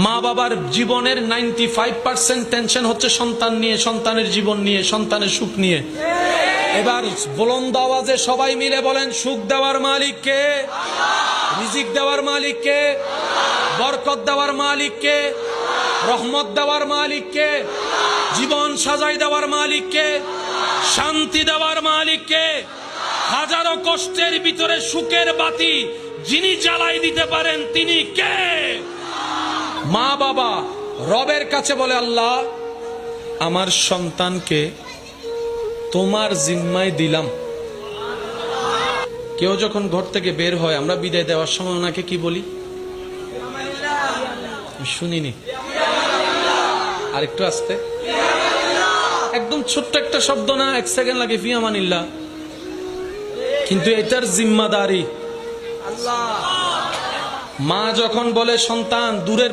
মা বাবার জীবনের 95% টেনশন হচ্ছে সন্তান নিয়ে, সন্তানের জীবন নিয়ে, সন্তানের সুখ নিয়ে। এবার বুলন্দ আওয়াজে সবাই মিলে বলেন, সুখ দেওয়ার মালিক কে? রিজিক দেওয়ার মালিক কে? বরকত দেওয়ার মালিক কে? রহমত দেওয়ার মালিক কে? জীবন সাজাই দেওয়ার মালিক কে? শান্তি দেওয়ার মালিক কে? হাজারো কষ্টের ভিতরে সুখের বাতি যিনি জ্বালাই দিতে পারেন তিনি কে? মা বাবা রবের কাছে বলে, আল্লাহ আমার সন্তানকে তোমার জিম্মায় দিলাম। কেউ যখন ঘর থেকে বের হয়, আমরা বিদায় দেওয়ার সময় ওনাকে কি বলি? শুনিনি, আরেকটু আসতে, একদম ছোট্ট একটা শব্দ না, 1 সেকেন্ড লাগে, ফি আমানিল্লাহ। কিন্তু এটার জিম্মাদারি মা যখন বলে সন্তান দূরের